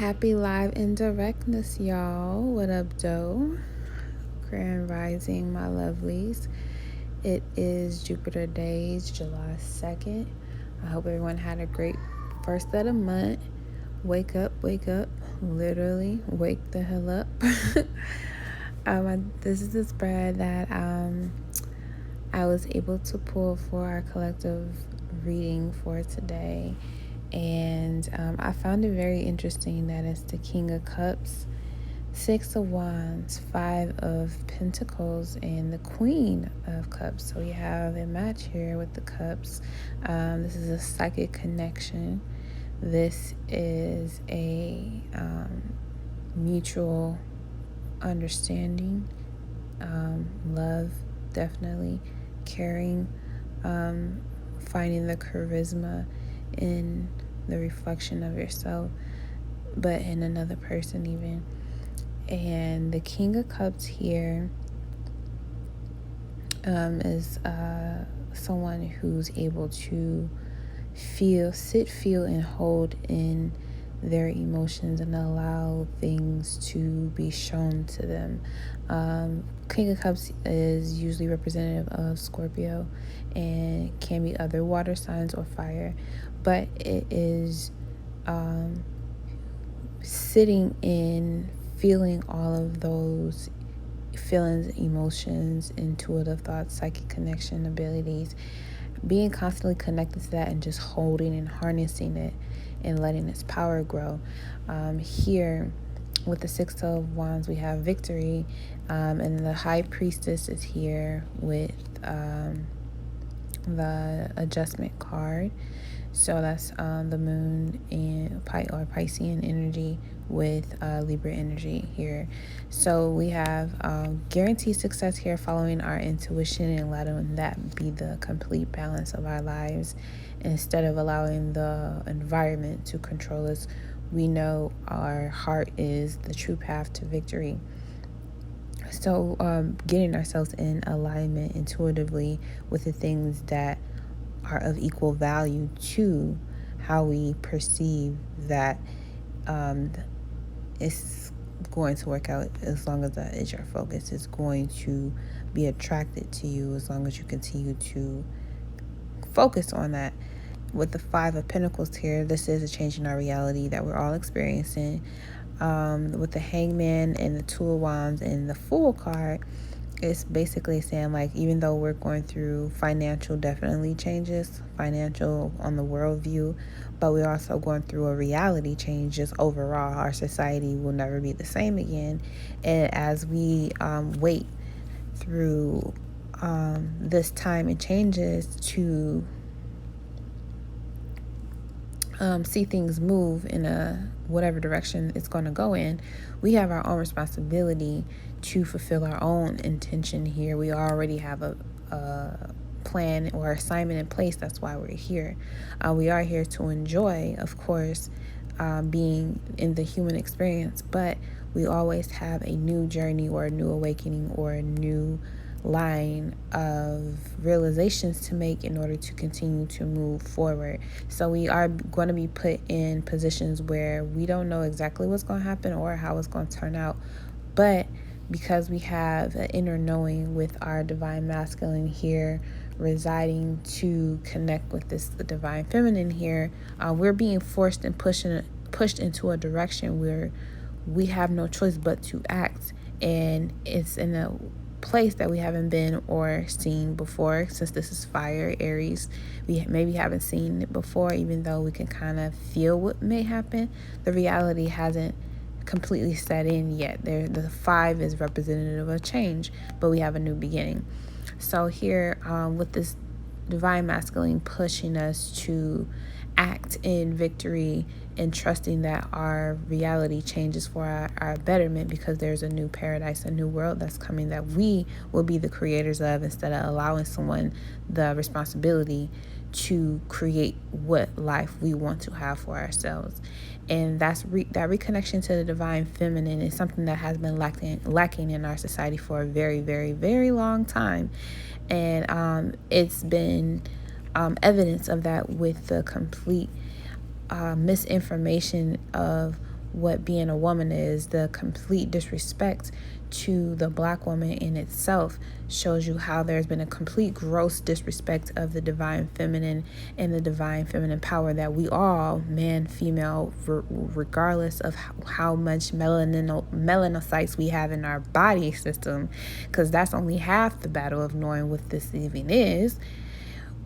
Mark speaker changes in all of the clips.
Speaker 1: Happy live and directness, y'all. What up, doe? Grand rising, my lovelies. It is Jupiter Days, July 2nd. I hope everyone had a great first of the month. Wake up, literally wake the hell up. This is the spread that I was able to pull for our collective reading for today. And I found it very interesting that it's the King of Cups, Six of Wands, Five of Pentacles, and the Queen of Cups. So we have a match here with the Cups. This is a psychic connection. This is a mutual understanding, love, definitely, caring, finding the charisma in the reflection of yourself, but in another person even. And the King of Cups here is someone who's able to feel, and hold in their emotions and allow things to be shown to them. King of Cups is usually representative of Scorpio and can be other water signs or fire, but it is sitting in feeling all of those feelings, emotions, intuitive thoughts, psychic connection abilities, being constantly connected to that and just holding and harnessing it and letting its power grow. Here with the Six of Wands, we have victory, and the High Priestess is here with the adjustment card. So that's the moon and Piscean energy with Libra energy here. So we have guaranteed success here, following our intuition and letting that be the complete balance of our lives instead of allowing the environment to control us. We know our heart is the true path to victory. So getting ourselves in alignment intuitively with the things that are of equal value to how we perceive that it's going to work out. As long as that is your focus, it's going to be attracted to you as long as you continue to focus on that. With the Five of Pentacles here, this is a change in our reality that we're all experiencing. With the Hangman and the Two of Wands and the Fool card, it's basically saying, like, even though we're going through financial definitely changes, financial on the world view, but we're also going through a reality change just overall. Our society will never be the same again. And as we wait through this time and changes to see things move in a whatever direction it's going to go in, we have our own responsibility to fulfill our own intention here. We already have a plan or assignment in place. That's why we're here. We are here to enjoy, of course, being in the human experience, but we always have a new journey or a new awakening or a new line of realizations to make in order to continue to move forward. So we are going to be put in positions where we don't know exactly what's going to happen or how it's going to turn out, but because we have an inner knowing with our divine masculine here residing to connect with this the divine feminine here, we're being forced and pushed into a direction where we have no choice but to act, and it's in a place that we haven't been or seen before. Since this is fire, Aries, we maybe haven't seen it before. Even though we can kind of feel what may happen, the reality hasn't completely set in yet. The Five is representative of change, but we have a new beginning. So here with this divine masculine pushing us to act in victory and trusting that our reality changes for our betterment, because there's a new paradise, a new world that's coming that we will be the creators of, instead of allowing someone the responsibility to create what life we want to have for ourselves. And that's that reconnection to the divine feminine is something that has been lacking in our society for a very, very, very long time. And it's been evidence of that with the complete misinformation of what being a woman is. The complete disrespect to the Black woman in itself shows you how there's been a complete gross disrespect of the divine feminine and the divine feminine power that we all, man, female, regardless of how much melanocytes we have in our body system, because that's only half the battle of knowing what this even is,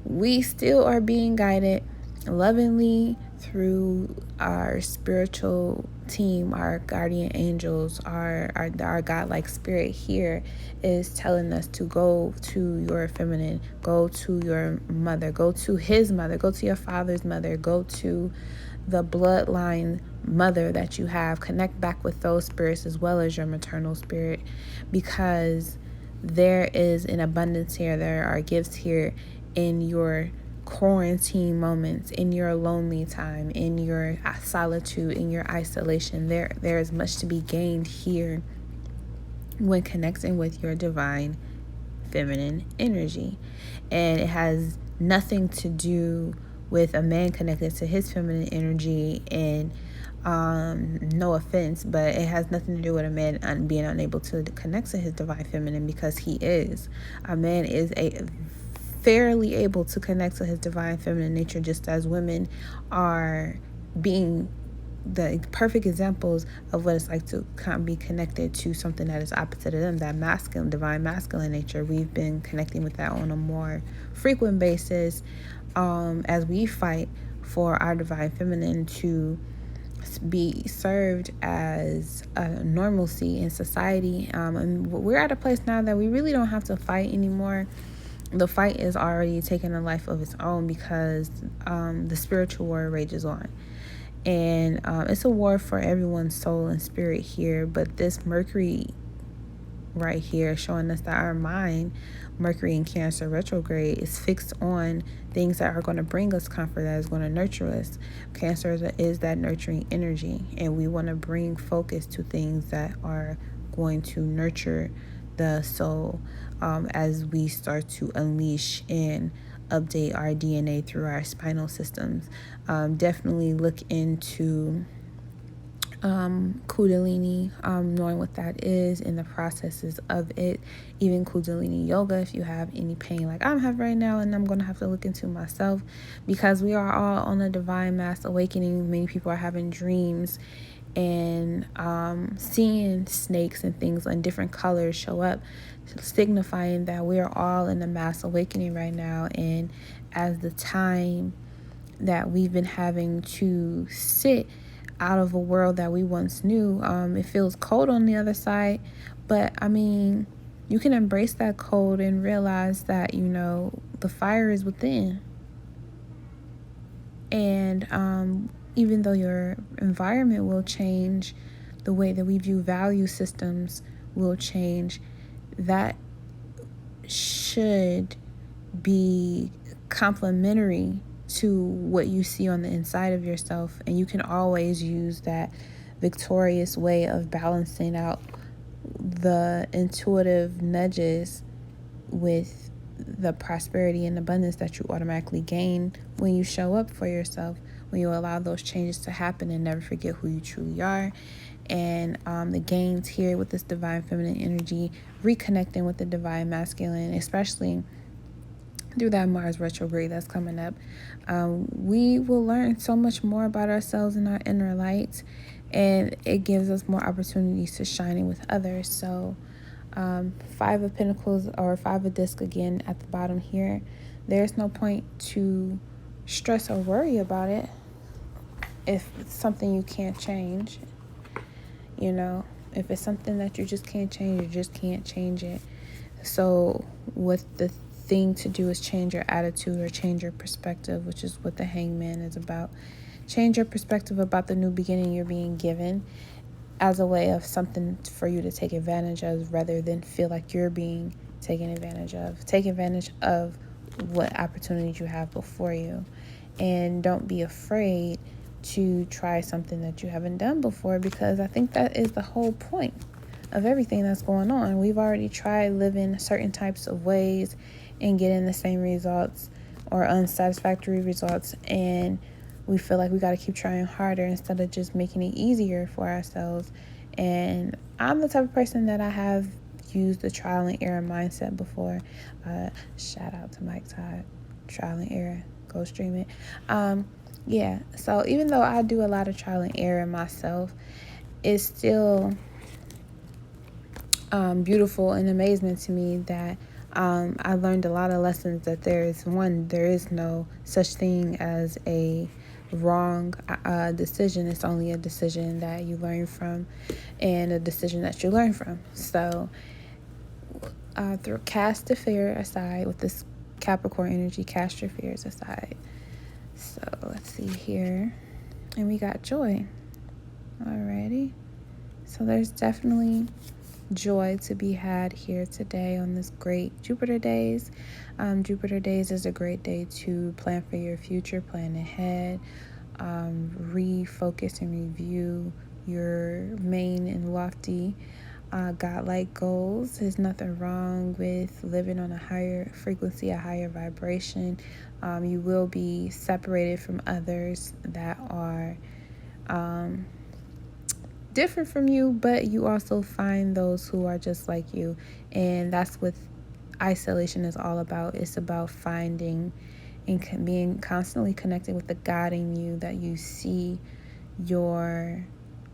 Speaker 1: we still are being guided lovingly through our spiritual team. Our guardian angels, our godlike spirit here is telling us to go to your feminine, go to your mother, go to his mother, go to your father's mother, go to the bloodline mother that you have. Connect back with those spirits as well as your maternal spirit, because there is an abundance here. There are gifts here in your quarantine moments, in your lonely time, in your solitude, in your isolation. There is much to be gained here when connecting with your divine feminine energy. And it has nothing to do with a man connected to his feminine energy, and no offense, but it has nothing to do with a man being unable to connect to his divine feminine, because a man is fairly able to connect to his divine feminine nature, just as women are being the perfect examples of what it's like to be connected to something that is opposite of them, that masculine, divine masculine nature. We've been connecting with that on a more frequent basis as we fight for our divine feminine to be served as a normalcy in society. And we're at a place now that we really don't have to fight anymore. The fight is already taking a life of its own, because the spiritual war rages on. And it's a war for everyone's soul and spirit here. But this Mercury right here showing us that our mind, Mercury in Cancer retrograde, is fixed on things that are going to bring us comfort, that is going to nurture us. Cancer is that nurturing energy, and we want to bring focus to things that are going to nurture the soul as we start to unleash and update our DNA through our spinal systems. Definitely look into Kundalini, knowing what that is and the processes of it. Even Kundalini yoga, if you have any pain like I'm having right now, and I'm going to have to look into myself, because we are all on a divine mass awakening. Many people are having dreams and seeing snakes and things in different colors show up, signifying that we are all in a mass awakening right now. And as the time that we've been having to sit out of a world that we once knew, it feels cold on the other side, but I mean, you can embrace that cold and realize that, the fire is within. And even though your environment will change, the way that we view value systems will change. That should be complementary to what you see on the inside of yourself. And you can always use that victorious way of balancing out the intuitive nudges with the prosperity and abundance that you automatically gain when you show up for yourself, when you allow those changes to happen and never forget who you truly are. And the gains here with this divine feminine energy, reconnecting with the divine masculine, especially through that Mars retrograde that's coming up, we will learn so much more about ourselves and our inner light, and it gives us more opportunities to shine in with others. So Five of Pentacles, or Five of Discs again at the bottom here. There's no point to stress or worry about it if it's something you can't change. If it's something that you just can't change, you just can't change it. So what the thing to do is change your attitude or change your perspective, which is what the Hangman is about. Change your perspective about the new beginning you're being given, as a way of something for you to take advantage of, rather than feel like you're being taken advantage of. Take advantage of what opportunities you have before you, and don't be afraid to try something that you haven't done before, because I think that is the whole point of everything that's going on. We've already tried living certain types of ways and getting the same results or unsatisfactory results, and we feel like we got to keep trying harder instead of just making it easier for ourselves. And I'm the type of person that I have used the trial and error mindset before. Shout out to Mike Todd, trial and error, go stream it. Yeah, so even though I do a lot of trial and error myself, it's still beautiful and amazement to me that I learned a lot of lessons, that there is no such thing as a wrong decision. It's only a decision that you learn from, and a decision that you learn from. So cast the fear aside with this Capricorn energy. Cast your fears aside. So let's see here, and we got joy. Alrighty, so there's definitely joy to be had here today on this great Jupiter days. Jupiter days is a great day to plan for your future, plan ahead, refocus and review your main and lofty godlike goals. There's nothing wrong with living on a higher frequency, a higher vibration. You will be separated from others that are different from you, but you also find those who are just like you. And that's what isolation is all about. It's about finding and being constantly connected with the God in you, that you see your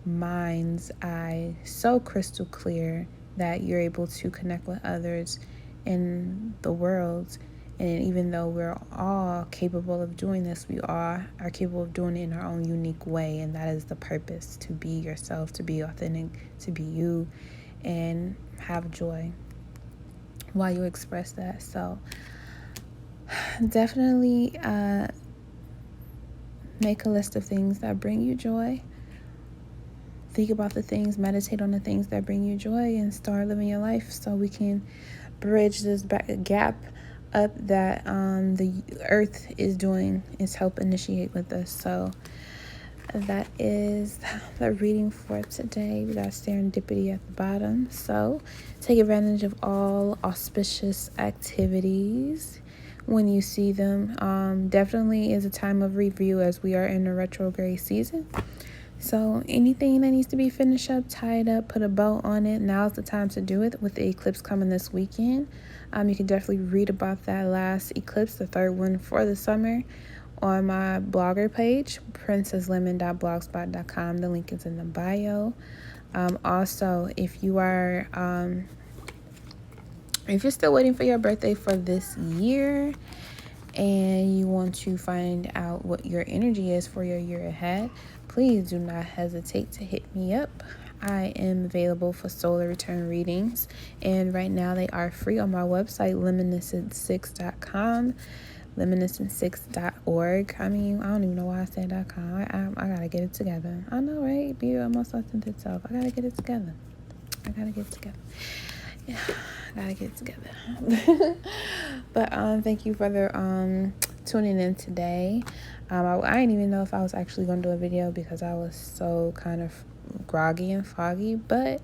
Speaker 1: mind's eye so crystal clear that you're able to connect with others in the world. And even though we're all capable of doing this, we are capable of doing it in our own unique way. And that is the purpose: to be yourself, to be authentic, to be you, and have joy while you express that. So definitely make a list of things that bring you joy. Think about the things, meditate on the things that bring you joy, and start living your life so we can bridge this gap up that the earth is help initiate with us. So that is the reading for today. We got serendipity at the bottom, so take advantage of all auspicious activities when you see them. Definitely is a time of review as we are in the retrograde season. So anything that needs to be finished up, tied up, put a bow on it, now's the time to do it with the eclipse coming this weekend. You can definitely read about that last eclipse, the third one for the summer, on my blogger page, princesslemon.blogspot.com. The link is in the bio. Also, if you're still waiting for your birthday for this year and you want to find out what your energy is for your year ahead, please do not hesitate to hit me up. I am available for solar return readings, and right now they are free on my website, luminescent6.com, luminescent6.org. I mean, I don't even know why I said .com. I gotta get it together. I know, right? Be your most authentic self. I gotta get it together. Yeah, I gotta get it together. But thank you for tuning in today. I didn't even know if I was actually gonna do a video because I was so kind of groggy and foggy. But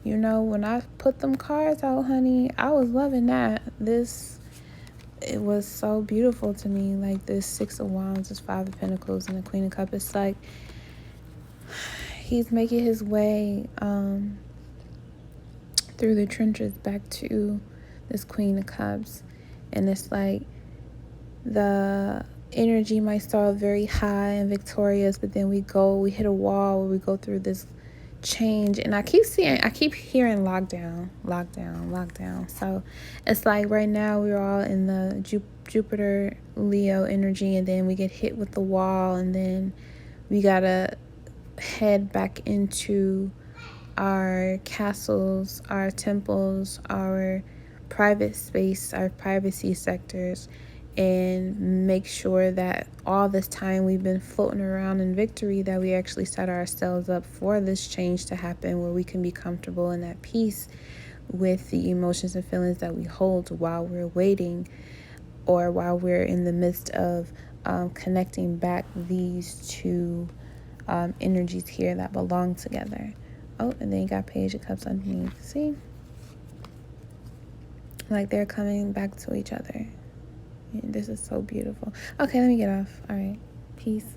Speaker 1: you know, when I put them cards out, honey, I was loving that. It was so beautiful to me. Like this Six of Wands, this Five of Pentacles, and the Queen of Cups. It's like he's making his way through the trenches back to this Queen of Cups. And it's like the energy might start very high and victorious, but then we hit a wall where we go through this change. And I keep hearing lockdown. So it's like right now we're all in the Jupiter Leo energy, and then we get hit with the wall, and then we gotta head back into our castles, our temples, our private space, our privacy sectors, and make sure that all this time we've been floating around in victory, that we actually set ourselves up for this change to happen, where we can be comfortable and at peace with the emotions and feelings that we hold while we're waiting, or while we're in the midst of connecting back these two energies here that belong together. Oh, and then you got Page of Cups underneath. See? Like they're coming back to each other. This is so beautiful. Okay, let me get off. All right. Peace.